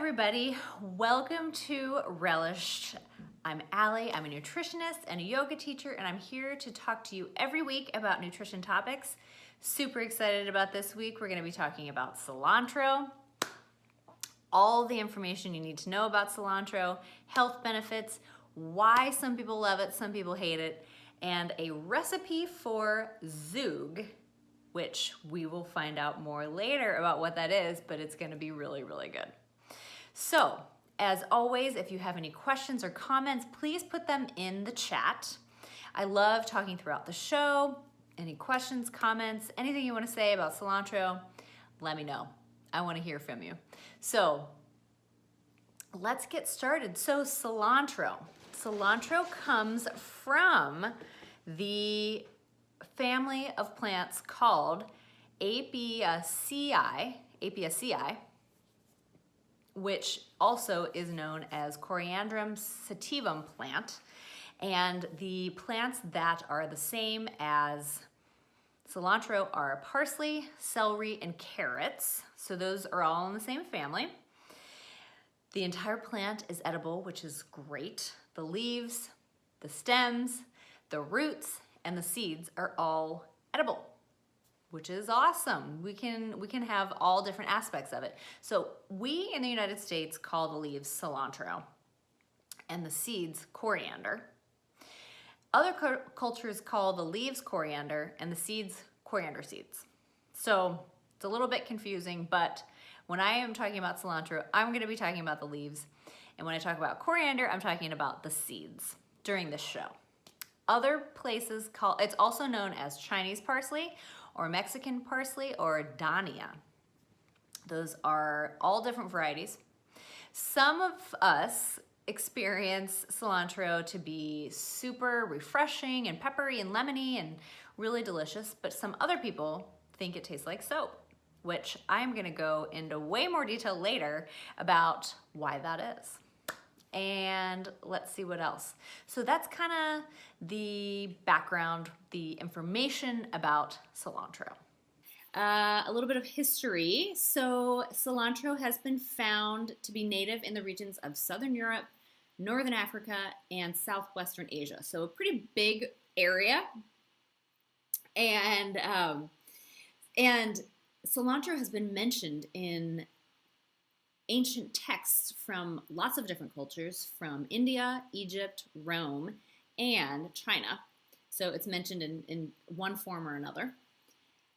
everybody. Welcome to Relished. I'm Allie. I'm a nutritionist and a yoga teacher, and I'm here to talk to you every week about nutrition topics. Super excited about this week. We're going to be talking about cilantro, all the information you need to know about cilantro, health benefits, why some people love it, some people hate it, and a recipe for Zhoug, which we will find out more later about what that is, but it's going to be really, really good. So, as always, if you have any questions or comments, please put them in the chat. I love talking throughout the show. Any questions, comments, anything you want to say about cilantro, let me know. I want to hear from you. So, let's get started. So, cilantro. Cilantro comes from the family of plants called Apiaceae, which also is known as Coriandrum sativum plant. And the plants that are the same as cilantro are parsley, celery, and carrots. So those are all in the same family. The entire plant is edible, which is great. The leaves, the stems, the roots, and the seeds are all edible, which is awesome. We can have all different aspects of it. So we in the United States call the leaves cilantro and the seeds coriander. Other cultures call the leaves coriander and the seeds coriander seeds. So it's a little bit confusing, but when I am talking about cilantro, I'm going to be talking about the leaves. And when I talk about coriander, I'm talking about the seeds during this show. Other places call, it's also known as Chinese parsley or Mexican parsley or Dania. Those are all different varieties. Some of us experience cilantro to be super refreshing and peppery and lemony and really delicious, but some other people think it tastes like soap, which I'm gonna go into way more detail later about why that is. And let's see what else. So that's kind of the background, the information about cilantro. A little bit of history. So cilantro has been found to be native in the regions of Southern Europe, Northern Africa, and Southwestern Asia. So a pretty big area. And cilantro has been mentioned in ancient texts from lots of different cultures, from India, Egypt, Rome, and China. So it's mentioned in one form or another.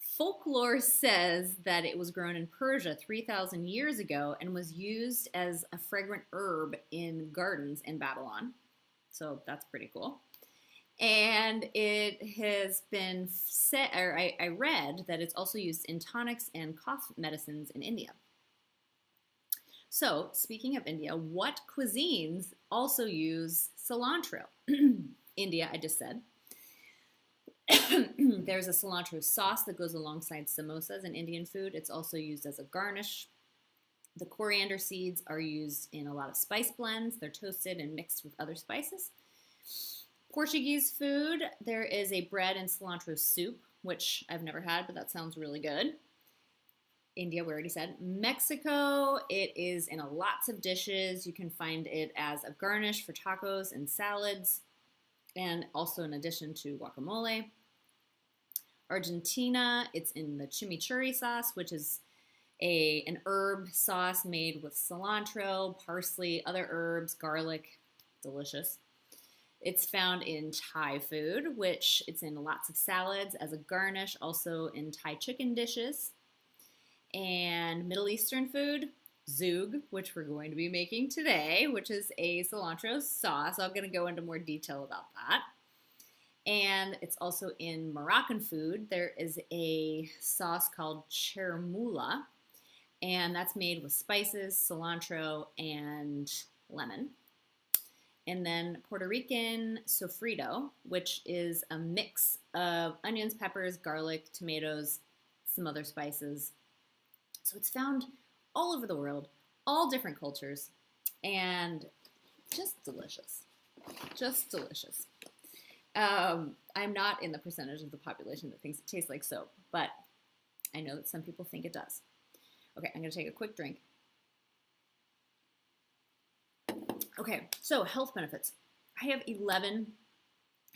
Folklore says that it was grown in Persia 3,000 years ago and was used as a fragrant herb in gardens in Babylon. So that's pretty cool. And it has been said, or I read that it's also used in tonics and cough medicines in India. So, speaking of India, what cuisines also use cilantro? India, I just said. There's a cilantro sauce that goes alongside samosas in Indian food. It's also used as a garnish. The coriander seeds are used in a lot of spice blends. They're toasted and mixed with other spices. Portuguese food, there is a bread and cilantro soup, which I've never had, but that sounds really good. India, we already said. Mexico, it is in lots of dishes. You can find it as a garnish for tacos and salads, and also in addition to guacamole. Argentina, it's in the chimichurri sauce, which is an herb sauce made with cilantro, parsley, other herbs, garlic. Delicious. It's found in Thai food, which it's in lots of salads as a garnish, also in Thai chicken dishes. And Middle Eastern food, Zhoug, which we're going to be making today, which is a cilantro sauce. I'm going to go into more detail about that. And it's also in Moroccan food. There is a sauce called chermoula, and that's made with spices, cilantro, and lemon. And then Puerto Rican sofrito, which is a mix of onions, peppers, garlic, tomatoes, some other spices. So it's found all over the world, all different cultures, and just delicious. Just delicious. I'm not in the percentage of the population that thinks it tastes like soap, but I know that some people think it does. Okay, I'm going to take a quick drink. Okay, so health benefits. I have 11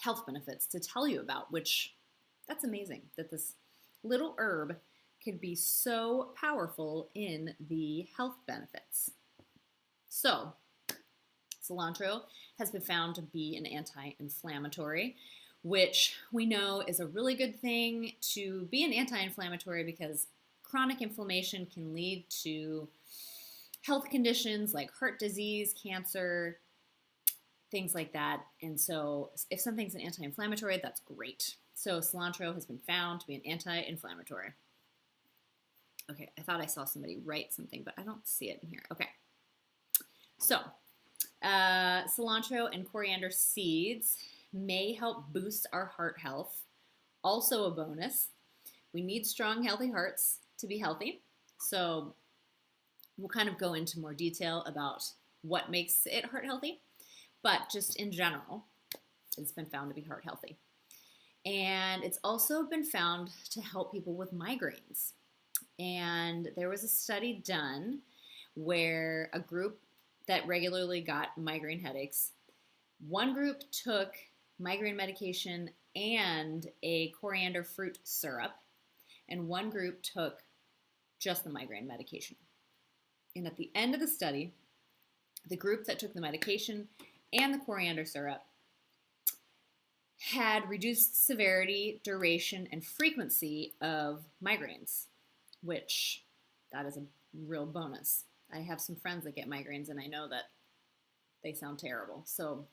health benefits to tell you about, which that's amazing that this little herb could be so powerful in the health benefits. So, cilantro has been found to be an anti-inflammatory, which we know is a really good thing to be an anti-inflammatory because chronic inflammation can lead to health conditions like heart disease, cancer, things like that. And so if something's an anti-inflammatory, that's great. So cilantro has been found to be an anti-inflammatory. Okay, I thought I saw somebody write something, but I don't see it in here. Okay. So cilantro and coriander seeds may help boost our heart health. Also a bonus. We need strong, healthy hearts to be healthy. So we'll kind of go into more detail about what makes it heart healthy. But just in general, it's been found to be heart healthy. And it's also been found to help people with migraines. And there was a study done where a group that regularly got migraine headaches, one group took migraine medication and a coriander fruit syrup, and one group took just the migraine medication. And at the end of the study, the group that took the medication and the coriander syrup had reduced severity, duration, and frequency of migraines, which that is a real bonus. I have some friends that get migraines, and I know that they sound terrible. So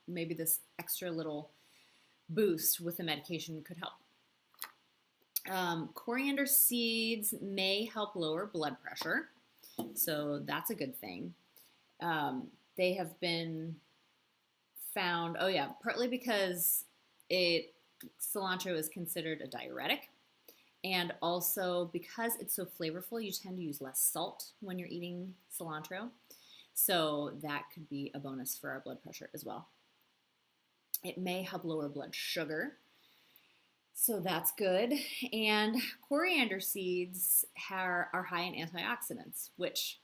maybe this extra little boost with the medication could help. Coriander seeds may help lower blood pressure, so that's a good thing. They have been found, partly because cilantro is considered a diuretic, and also because it's so flavorful, you tend to use less salt when you're eating cilantro, so that could be a bonus for our blood pressure as well. It may help lower blood sugar, so that's good. And coriander seeds are high in antioxidants, which,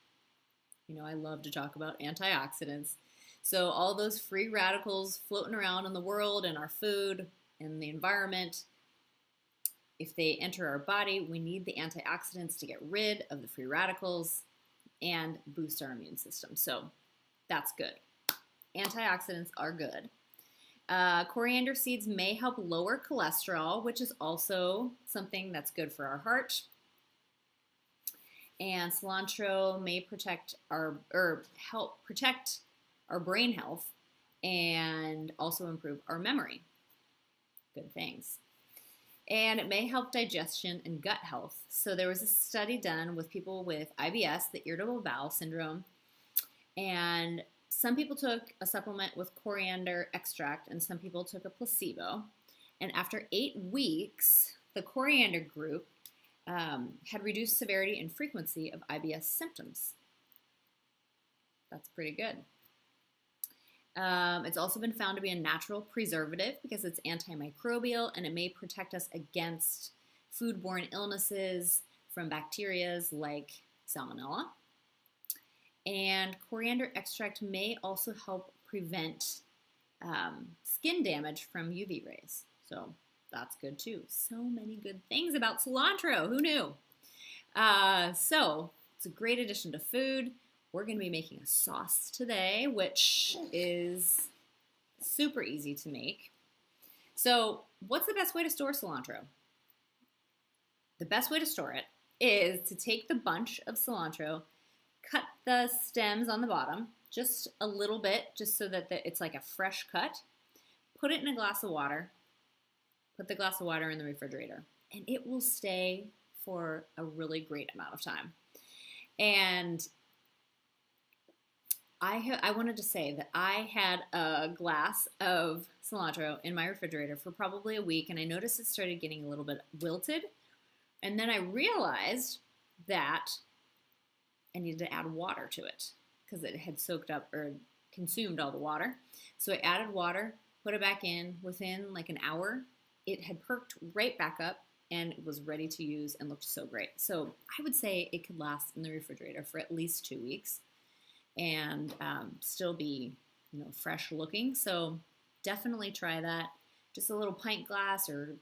I love to talk about antioxidants. So all those free radicals floating around in the world and our food and the environment, if they enter our body, we need the antioxidants to get rid of the free radicals and boost our immune system. So that's good. Antioxidants are good. Coriander seeds may help lower cholesterol, which is also something that's good for our heart. And cilantro may help protect our brain health and also improve our memory. Good things. And it may help digestion and gut health. So there was a study done with people with IBS, the irritable bowel syndrome, and some people took a supplement with coriander extract and some people took a placebo. And after 8 weeks, the coriander group had reduced severity and frequency of IBS symptoms. That's pretty good. It's also been found to be a natural preservative because it's antimicrobial and it may protect us against foodborne illnesses from bacteria like salmonella. And coriander extract may also help prevent skin damage from UV rays. So that's good too. So many good things about cilantro. Who knew? So it's a great addition to food. We're going to be making a sauce today, which is super easy to make. So what's the best way to store cilantro? The best way to store it is to take the bunch of cilantro, cut the stems on the bottom just a little bit, just so that it's like a fresh cut. Put it in a glass of water. Put the glass of water in the refrigerator, and it will stay for a really great amount of time. And I wanted to say that I had a glass of cilantro in my refrigerator for probably a week, and I noticed it started getting a little bit wilted. And then I realized that I needed to add water to it because it had soaked up or consumed all the water. So I added water, put it back in. Within like an hour, it had perked right back up and it was ready to use and looked so great. So I would say it could last in the refrigerator for at least 2 weeks. and still be, you know, fresh looking. So definitely try that. Just a little pint glass or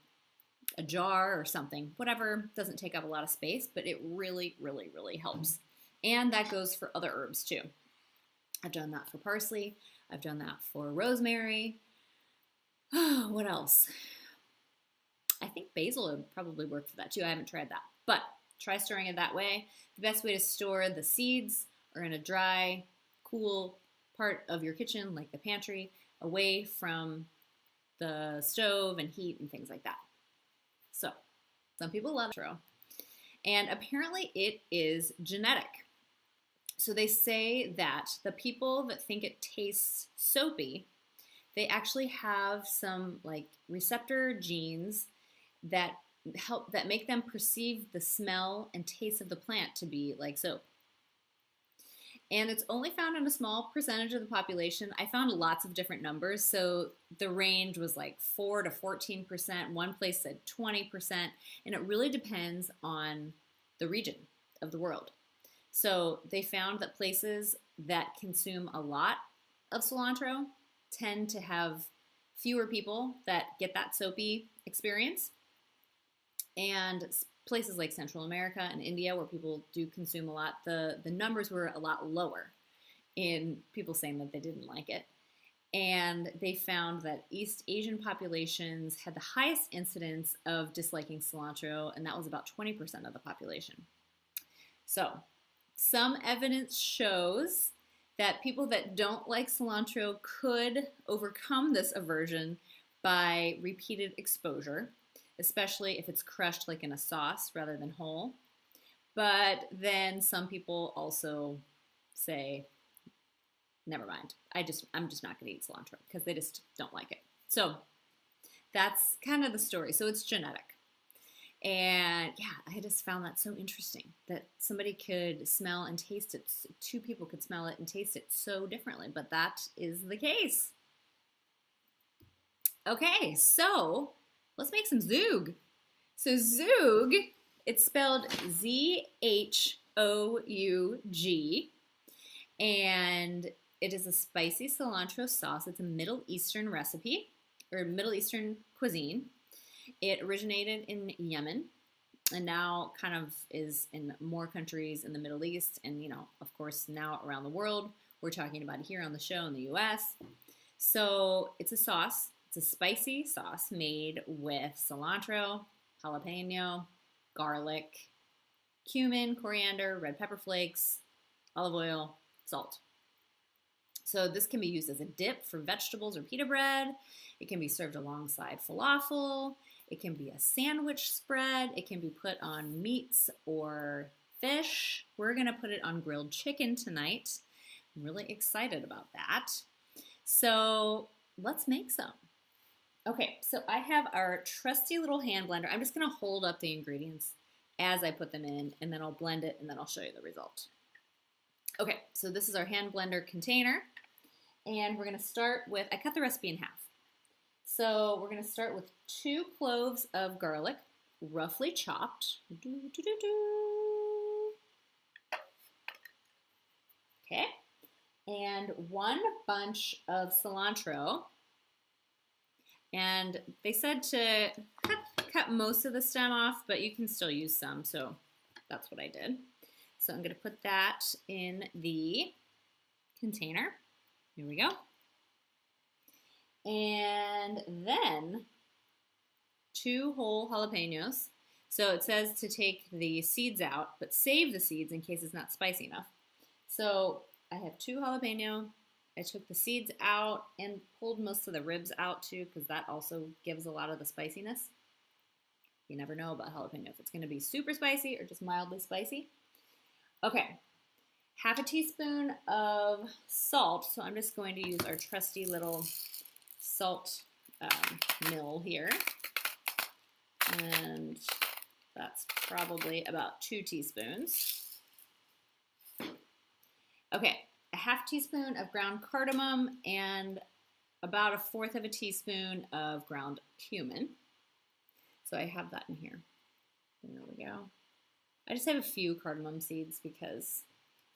a jar or something, whatever, doesn't take up a lot of space, but it really, really, really helps. And that goes for other herbs too. I've done that for parsley. I've done that for rosemary. Oh, what else? I think basil would probably work for that too. I haven't tried that, but try storing it that way. The best way to store the seeds are in a dry, cool part of your kitchen, like the pantry, away from the stove and heat and things like that. So, some people love cilantro. And apparently it is genetic. So they say that the people that think it tastes soapy, they actually have some like receptor genes that make them perceive the smell and taste of the plant to be like soap. And it's only found in a small percentage of the population. I found lots of different numbers. So the range was like 4 to 14%. One place said 20%. And it really depends on the region of the world. So they found that places that consume a lot of cilantro tend to have fewer people that get that soapy experience. And places like Central America and India, where people do consume a lot, the numbers were a lot lower in people saying that they didn't like it. And they found that East Asian populations had the highest incidence of disliking cilantro, and that was about 20% of the population. So, some evidence shows that people that don't like cilantro could overcome this aversion by repeated exposure, especially if it's crushed like in a sauce rather than whole. But then some people also say, never mind, I'm just not going to eat cilantro because they just don't like it. So that's kind of the story. So it's genetic. And yeah, I just found that so interesting that somebody could smell and taste it. Two people could smell it and taste it so differently, but that is the case. Okay, so let's make some Zhoug. So Zhoug, it's spelled Z-H-O-U-G, and it is a spicy cilantro sauce. It's a Middle Eastern recipe, or Middle Eastern cuisine. It originated in Yemen, and now kind of is in more countries in the Middle East, and, you know, of course, now around the world. We're talking about it here on the show in the U.S. So it's a sauce. It's a spicy sauce made with cilantro, jalapeno, garlic, cumin, coriander, red pepper flakes, olive oil, salt. So this can be used as a dip for vegetables or pita bread. It can be served alongside falafel. It can be a sandwich spread. It can be put on meats or fish. We're going to put it on grilled chicken tonight. I'm really excited about that. So let's make some. Okay, so I have our trusty little hand blender. I'm just going to hold up the ingredients as I put them in, and then I'll blend it, and then I'll show you the result. Okay, so this is our hand blender container, and we're going to start with, I cut the recipe in half. So we're going to start with 2 cloves of garlic, roughly chopped. Okay, and 1 bunch of cilantro. And they said to cut most of the stem off, but you can still use some, so that's what I did. So I'm going to put that in the container. Here we go. And then 2 whole jalapenos. So it says to take the seeds out, but save the seeds in case it's not spicy enough. So I have 2 jalapeno. I took the seeds out and pulled most of the ribs out too, because that also gives a lot of the spiciness. You never know about jalapeno, if it's going to be super spicy or just mildly spicy. Okay, half a teaspoon of salt. So I'm just going to use our trusty little salt mill here. And that's probably about 2 teaspoons. Okay. A half teaspoon of ground cardamom and about a 1/4 of a teaspoon of ground cumin. So I have that in here. There we go. I just have a few cardamom seeds because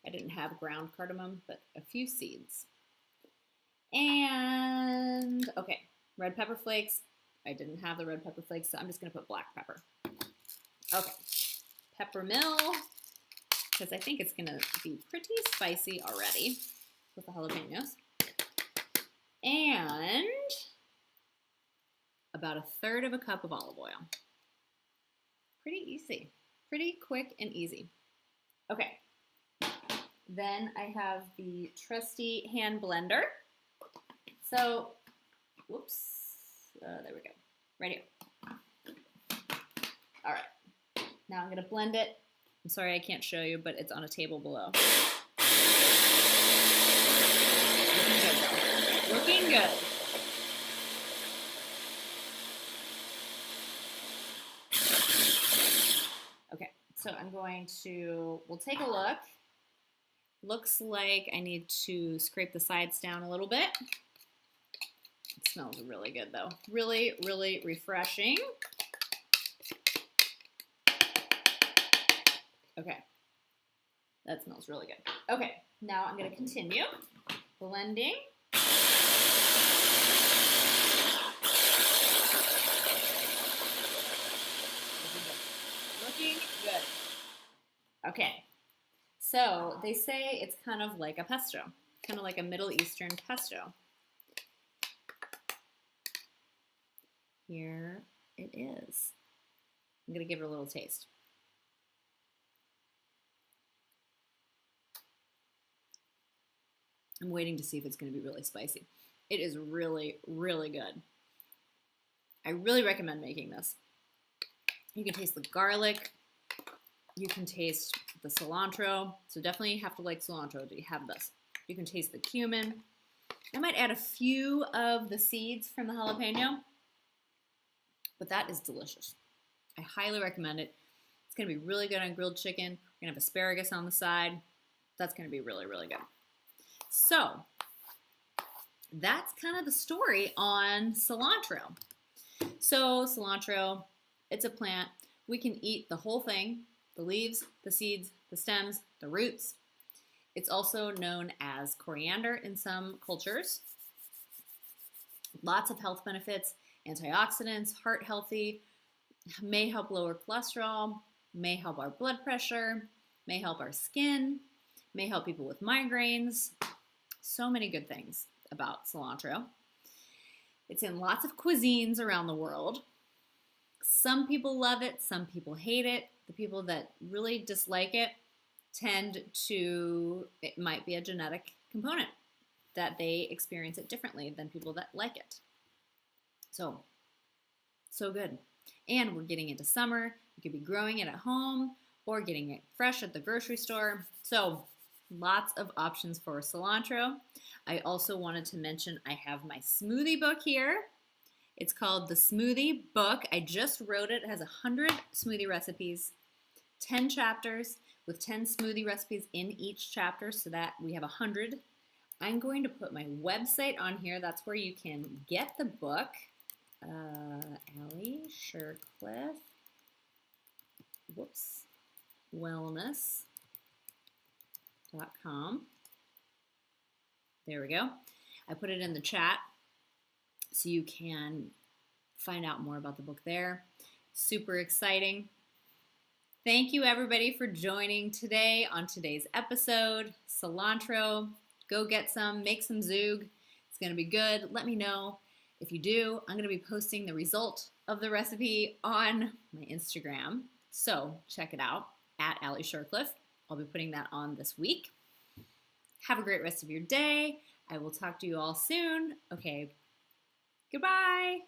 I didn't have ground cardamom, but a few seeds. And, okay, red pepper flakes. I didn't have the red pepper flakes, so I'm just going to put black pepper. Okay, peppermill, because I think it's going to be pretty spicy already with the jalapenos. And about 1/3 of a cup of olive oil. Pretty easy. Pretty quick and easy. Okay. Then I have the trusty hand blender. So, whoops. There we go. Right here. All right. Now I'm going to blend it. I'm sorry I can't show you, but it's on a table below. Looking good, though. Looking good. Okay, so I'm going to, we'll take a look. Looks like I need to scrape the sides down a little bit. It smells really good though. Really, really refreshing. Okay, that smells really good. Okay, now I'm gonna continue blending. Looking good. Okay, so they say it's kind of like a pesto, kind of like a Middle Eastern pesto. Here it is. I'm gonna give it a little taste. I'm waiting to see if it's gonna be really spicy. It is really, really good. I really recommend making this. You can taste the garlic. You can taste the cilantro. So definitely you have to like cilantro to have this. You can taste the cumin. I might add a few of the seeds from the jalapeno, but that is delicious. I highly recommend it. It's gonna be really good on grilled chicken. We're gonna have asparagus on the side. That's gonna be really, really good. So that's kind of the story on cilantro. So cilantro, it's a plant. We can eat the whole thing, the leaves, the seeds, the stems, the roots. It's also known as coriander in some cultures. Lots of health benefits, antioxidants, heart healthy, may help lower cholesterol, may help our blood pressure, may help our skin, may help people with migraines. So many good things about cilantro. It's in lots of cuisines around the world. Some people love it, some people hate it. The people that really dislike it tend to, it might be a genetic component that they experience it differently than people that like it. So good. And we're getting into summer. You could be growing it at home or getting it fresh at the grocery store. So lots of options for cilantro. I also wanted to mention I have my smoothie book here. It's called The Smoothie Book. I just wrote it. It has 100 smoothie recipes, 10 chapters with 10 smoothie recipes in each chapter, so that we have 100. I'm going to put my website on here. That's where you can get the book. Allie Shercliffe, wellness.com. There we go. I put it in the chat so you can find out more about the book there. Super exciting. Thank you everybody for joining today on today's episode. Cilantro, go get some, make some Zhoug. It's gonna be good. Let me know if you do. I'm gonna be posting the result of the recipe on my Instagram. So check it out at Allie Shercliffe. I'll be putting that on this week. Have a great rest of your day. I will talk to you all soon. Okay, goodbye.